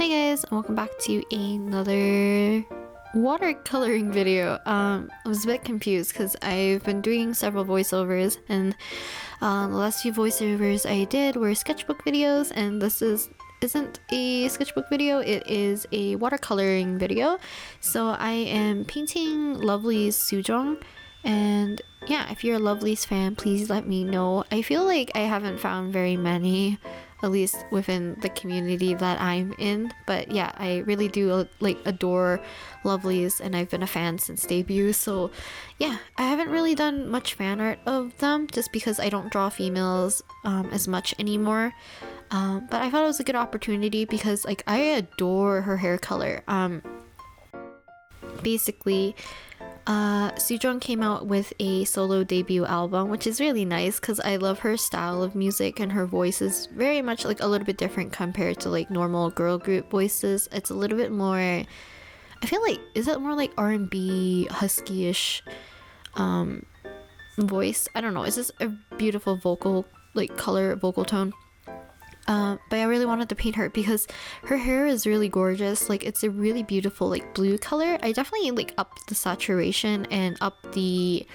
Hi guys, and welcome back to another watercoloring video. I was a bit confused because I've been doing several voiceovers, and the last few voiceovers I did were sketchbook videos, and this isn't a sketchbook video, it is a watercoloring video. So I am painting Lovely's Sujong, and yeah, if you're a Lovely's fan, please let me know. I feel like I haven't found very many, at least within the community that I'm in, but yeah, I really do adore Lovely's, and I've been a fan since debut. So yeah, I haven't really done much fan art of them just because I don't draw females as much anymore, but I thought it was a good opportunity because I adore her hair color. Basically, Sujong came out with a solo debut album, which is really nice because I love her style of music, and her voice is very much a little bit different compared to normal girl group voices. It's a little bit more, I feel is it more R&B, husky-ish voice? I don't know, it's just a beautiful vocal color, vocal tone. But I really wanted to paint her because her hair is really gorgeous. It's a really beautiful blue color. I definitely upped the saturation and up the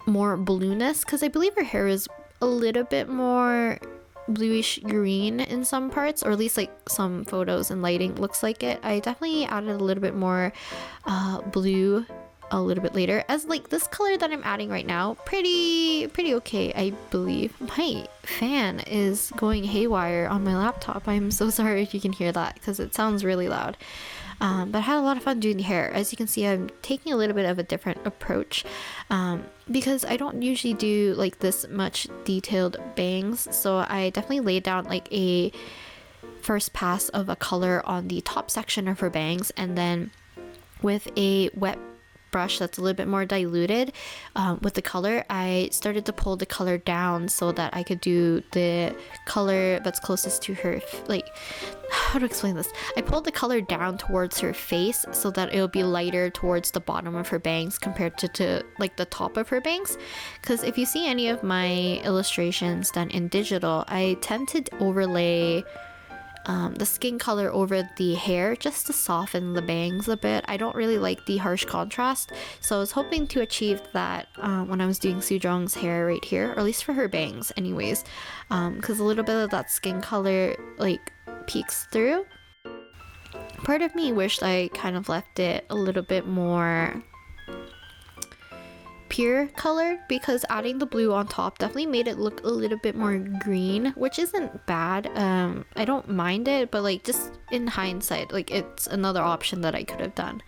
more blueness because I believe her hair is a little bit more bluish green in some parts, or at least some photos and lighting looks like it. I definitely added a little bit more blue a little bit later, as this color that I'm adding right now, pretty okay, I believe. My fan is going haywire on my laptop. I'm so sorry if you can hear that because it sounds really loud. But I had a lot of fun doing the hair. As you can see, I'm taking a little bit of a different approach because I don't usually do this much detailed bangs, so I definitely laid down a first pass of a color on the top section of her bangs, and then with a wet brush that's a little bit more diluted with the color, I started to pull the color down so that I could do the color that's closest to her, how to explain this? I pulled the color down towards her face so that it'll be lighter towards the bottom of her bangs compared to the top of her bangs, because if you see any of my illustrations done in digital, I tend to overlay the skin color over the hair just to soften the bangs a bit. I don't really like the harsh contrast, so I was hoping to achieve that when I was doing Sujong's hair right here, or at least for her bangs anyways, because a little bit of that skin color peeks through. Part of me wished I kind of left it a little bit more pure colored, because adding the blue on top definitely made it look a little bit more green, which isn't bad. I don't mind it, but just in hindsight, it's another option that I could have done.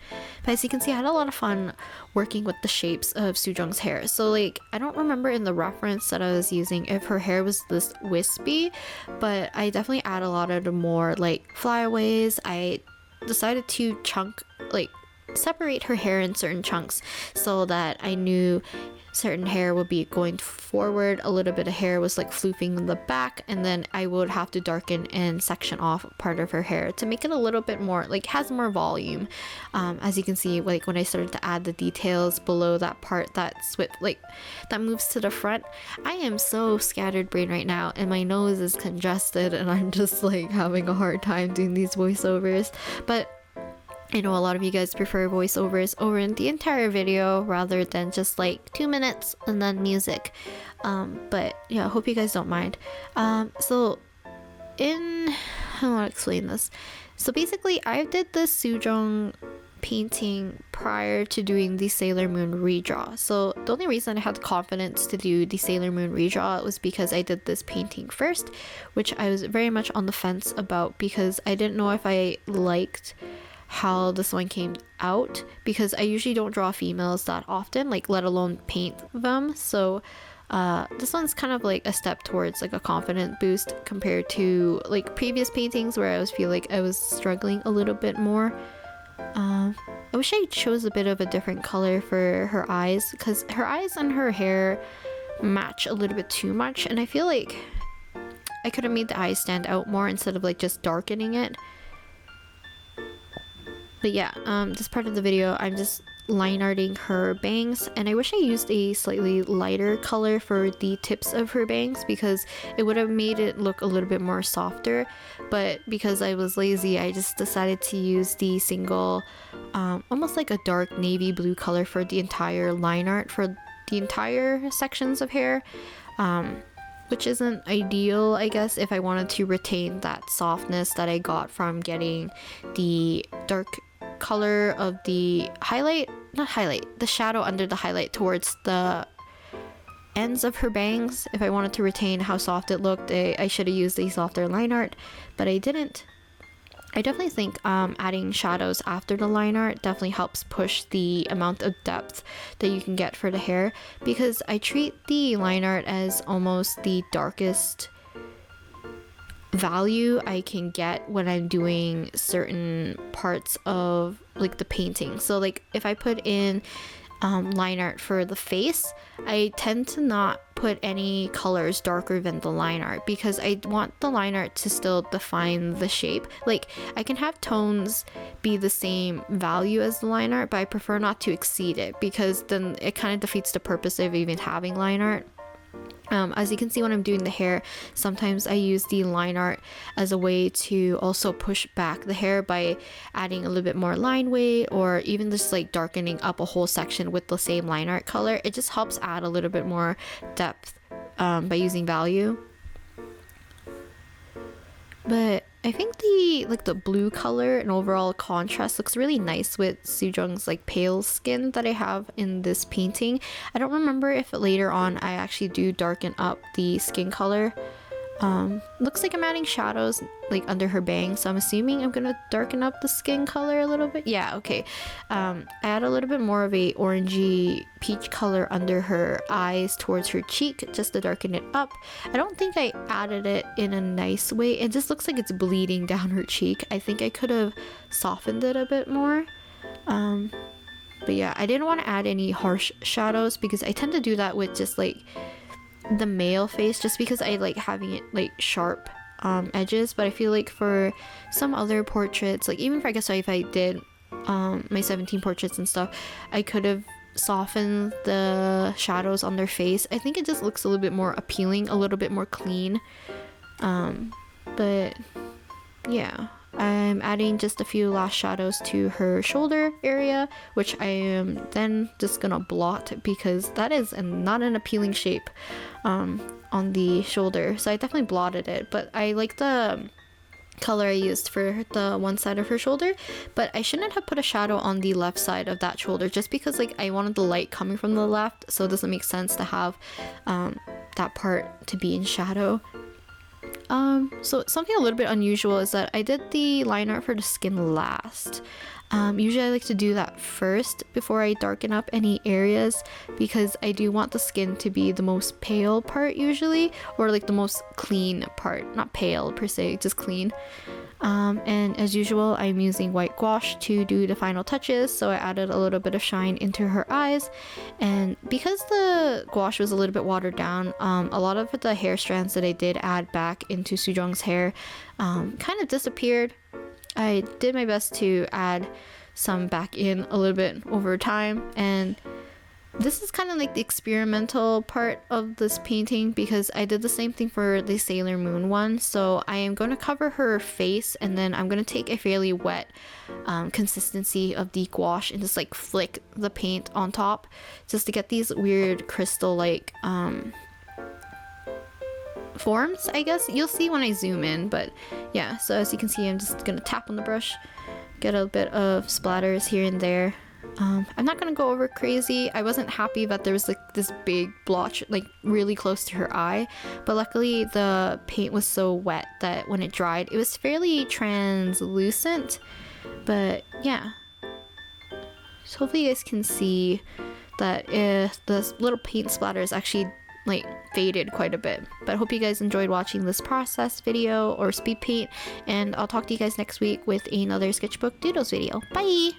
But as you can see, I had a lot of fun working with the shapes of Sujong's hair. So I don't remember in the reference that I was using if her hair was this wispy, but I definitely add a lot of the more flyaways. I decided to separate her hair in certain chunks so that I knew certain hair would be going forward, a little bit of hair was floofing in the back, and then I would have to darken and section off part of her hair to make it a little bit more has more volume. As you can see, when I started to add the details below that part that's with that moves to the front, I am so scattered brain right now, and my nose is congested, and I'm just having a hard time doing these voiceovers. But I know a lot of you guys prefer voiceovers over in the entire video rather than just 2 minutes and then music. But yeah, I hope you guys don't mind. I want to explain this. So basically, I did this Sujong painting prior to doing the Sailor Moon redraw. So the only reason I had the confidence to do the Sailor Moon redraw was because I did this painting first, which I was very much on the fence about because I didn't know if I liked how this one came out, because I usually don't draw females that often, let alone paint them. So this one's kind of a step towards a confident boost compared to previous paintings where I feel I was struggling a little bit more. I wish I chose a bit of a different color for her eyes, because her eyes and her hair match a little bit too much, and I feel I could have made the eyes stand out more instead of just darkening it. But yeah, this part of the video, I'm just line arting her bangs, and I wish I used a slightly lighter color for the tips of her bangs because it would have made it look a little bit more softer, but because I was lazy, I just decided to use the single almost like a dark navy blue color for the entire line art for the entire sections of hair, which isn't ideal, I guess, if I wanted to retain that softness that I got from getting the dark color of the the shadow under the highlight towards the ends of her bangs. If I wanted to retain how soft it looked, I should have used a softer line art, but I didn't. I definitely think adding shadows after the line art definitely helps push the amount of depth that you can get for the hair, because I treat the line art as almost the darkest value I can get when I'm doing certain parts of like the painting. So like if I put in line art for the face, I tend to not put any colors darker than the line art because I want the line art to still define the shape. Like I can have tones be the same value as the line art, but I prefer not to exceed it because then it kind of defeats the purpose of even having line art. As you can see when I'm doing the hair, sometimes I use the line art as a way to also push back the hair by adding a little bit more line weight, or even just like darkening up a whole section with the same line art color. It just helps add a little bit more depth by using value. But I think the blue color and overall contrast looks really nice with Sujung's like pale skin that I have in this painting. I don't remember if later on I actually do darken up the skin color. Looks like I'm adding shadows like under her bangs, so I'm assuming I'm gonna darken up the skin color a little bit. Yeah, okay. I add a little bit more of a orangey peach color under her eyes towards her cheek just to darken it up. I don't think I added it in a nice way. It just looks like it's bleeding down her cheek. I think I could have softened it a bit more. But yeah, I didn't want to add any harsh shadows because I tend to do that with just like the male face, just because I like having it like sharp edges. But I feel like for some other portraits, like even if I did my 17 portraits and stuff, I could have softened the shadows on their face. I think it just looks a little bit more appealing, a little bit more clean. But yeah, I'm adding just a few last shadows to her shoulder area, which I am then just gonna blot because that is not an appealing shape on the shoulder. So I definitely blotted it, but I like the color I used for the one side of her shoulder, but I shouldn't have put a shadow on the left side of that shoulder just because like I wanted the light coming from the left, so it doesn't make sense to have that part to be in shadow. So something a little bit unusual is that I did the line art for the skin last. Usually I like to do that first before I darken up any areas because I do want the skin to be the most pale part usually, or like the most clean part, not pale per se, just clean. And as usual, I'm using white gouache to do the final touches, so I added a little bit of shine into her eyes. And because the gouache was a little bit watered down, a lot of the hair strands that I did add back into Sujung's hair kind of disappeared. I did my best to add some back in a little bit over time, and this is kind of like the experimental part of this painting because I did the same thing for the Sailor Moon one. So I am going to cover her face, and then I'm going to take a fairly wet consistency of the gouache and just like flick the paint on top just to get these weird crystal like forms, I guess. You'll see when I zoom in, but yeah, so as you can see, I'm just gonna tap on the brush, get a bit of splatters here and there. I'm not gonna go over crazy. I wasn't happy that there was like this big blotch like really close to her eye, but luckily the paint was so wet that when it dried it was fairly translucent. But yeah, so hopefully you guys can see that if the little paint splatters actually like faded quite a bit. But I hope you guys enjoyed watching this process video or speed paint, and I'll talk to you guys next week with another sketchbook doodles video. Bye!